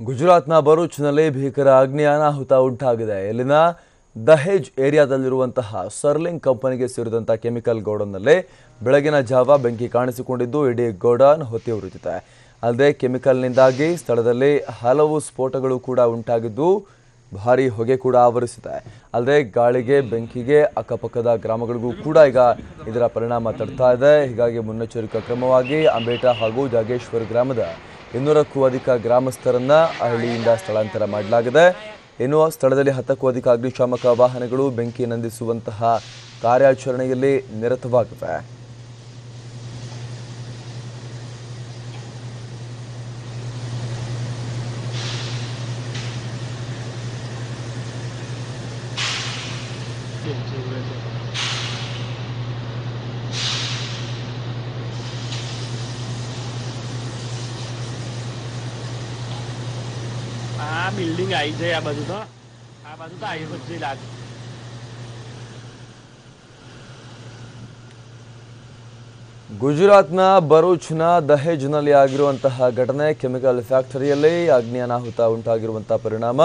ಗುಜರಾತ್ನ ಭರೂಚ್ನಲ್ಲಿ ಭೀಕರ ಅಗ್ನಿ ಅನಾಹುತ ಉಂಟಾಗಿದೆ. ಇಲ್ಲಿನ ದಹೇಜ್ ಏರಿಯಾದಲ್ಲಿರುವಂತಹ ಸರ್ಲಿಂಗ್ ಕಂಪನಿಗೆ ಸೇರಿದಂತಹ ಕೆಮಿಕಲ್ ಗೋಡೌನ್ನಲ್ಲಿ ಬೆಳಗಿನ ಜಾವ ಬೆಂಕಿ ಕಾಣಿಸಿಕೊಂಡಿದ್ದು ಇಡೀ ಗೋಡೌನ್ ಹೊತ್ತಿ ಉರಿದಿದೆ. ಅಲ್ಲದೆ ಕೆಮಿಕಲ್ನಿಂದಾಗಿ ಸ್ಥಳದಲ್ಲಿ ಹಲವು ಸ್ಫೋಟಗಳು ಕೂಡ ಉಂಟಾಗಿದ್ದು ಭಾರಿ ಹೊಗೆ ಕೂಡ ಆವರಿಸಿದೆ. ಅಲ್ಲದೆ ಗಾಳಿಗೆ ಬೆಂಕಿಗೆ ಅಕ್ಕಪಕ್ಕದ ಗ್ರಾಮಗಳಿಗೂ ಕೂಡ ಈಗ ಇದರ ಪರಿಣಾಮ ತಡ್ತಾ ಇದೆ. ಹೀಗಾಗಿ ಮುನ್ನೆಚ್ಚರಿಕಾ ಕ್ರಮವಾಗಿ ಅಂಬೇಟ ಹಾಗೂ ಜಾಗೇಶ್ವರ ಗ್ರಾಮದ 200ಕ್ಕೂ ಅಧಿಕ ಗ್ರಾಮಸ್ಥರನ್ನ ಹಳ್ಳಿಯಿಂದ ಸ್ಥಳಾಂತರ ಮಾಡಲಾಗಿದೆ. ಇನ್ನು ಸ್ಥಳದಲ್ಲಿ 10ಕ್ಕೂ ಅಧಿಕ ಅಗ್ನಿಶಾಮಕ ವಾಹನಗಳು ಬೆಂಕಿ ನಂದಿಸುವಂತಹ ಕಾರ್ಯಾಚರಣೆಯಲ್ಲಿ ನಿರತವಾಗಿವೆ. बिल्डिंग आई है आ बाजू तो आई बच्चे लाग ಗುಜರಾತ್ನ ಭರೂಚ್ನ ದಹೇಜ್ನಲ್ಲಿ ಆಗಿರುವಂತಹ ಘಟನೆ ಕೆಮಿಕಲ್ ಫ್ಯಾಕ್ಟರಿಯಲ್ಲಿ ಅಗ್ನಿ ಅನಾಹುತ ಉಂಟಾಗಿರುವಂತಹ ಪರಿಣಾಮ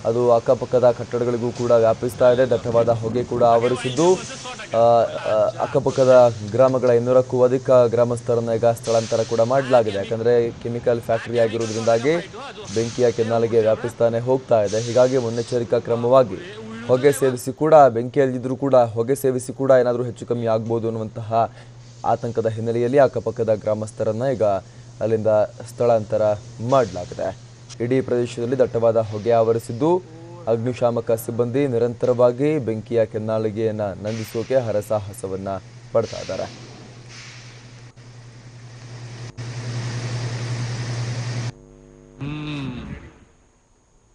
ಅದು ಅಕ್ಕಪಕ್ಕದ ಕಟ್ಟಡಗಳಿಗೂ ಕೂಡ ವ್ಯಾಪಿಸ್ತಾ ಇದೆ. ದಟ್ಟವಾದ ಹೊಗೆ ಕೂಡ ಆವರಿಸಿದ್ದು ಅಕ್ಕಪಕ್ಕದ ಗ್ರಾಮಗಳ 200ಕ್ಕೂ ಅಧಿಕ ಗ್ರಾಮಸ್ಥರನ್ನ ಈಗ ಸ್ಥಳಾಂತರ ಕೂಡ ಮಾಡಲಾಗಿದೆ. ಯಾಕಂದ್ರೆ ಕೆಮಿಕಲ್ ಫ್ಯಾಕ್ಟರಿ ಆಗಿರುವುದರಿಂದಾಗಿ ಬೆಂಕಿಯ ಕೆನ್ನಾಲಿಗೆ ವ್ಯಾಪಿಸ್ತಾನೆ ಹೋಗ್ತಾ ಇದೆ. ಹೀಗಾಗಿ ಮುನ್ನೆಚ್ಚರಿಕಾ ಕ್ರಮವಾಗಿ ಹೊಗೆ ಸೇವಿಸಿ ಕೂಡ ಬೆಂಕಿಯಲ್ಲಿದ್ದರೂ ಕೂಡ ಹೊಗೆ ಸೇವಿಸಿ ಕೂಡ ಏನಾದರೂ ಹೆಚ್ಚು ಕಮ್ಮಿ ಆಗ್ಬೋದು ಅನ್ನುವಂತಹ ಆತಂಕದ ಹಿನ್ನೆಲೆಯಲ್ಲಿ ಅಕ್ಕಪಕ್ಕದ ಗ್ರಾಮಸ್ಥರನ್ನ ಈಗ ಅಲ್ಲಿಂದ ಸ್ಥಳಾಂತರ ಮಾಡಲಾಗಿದೆ. ಇಡೀ ಪ್ರದೇಶದಲ್ಲಿ ದಟ್ಟವಾದ ಹೊಗೆ ಆವರಿಸಿದ್ದು ಅಗ್ನಿಶಾಮಕ ಸಿಬ್ಬಂದಿ ನಿರಂತರವಾಗಿ ಬೆಂಕಿಯ ಕೆನ್ನಾಲಿಗೆಯನ್ನು ನಂದಿಸೋಕೆ ಹರಸಾಹಸವನ್ನ ಪಡ್ತಾ ಇದ್ದಾರೆ.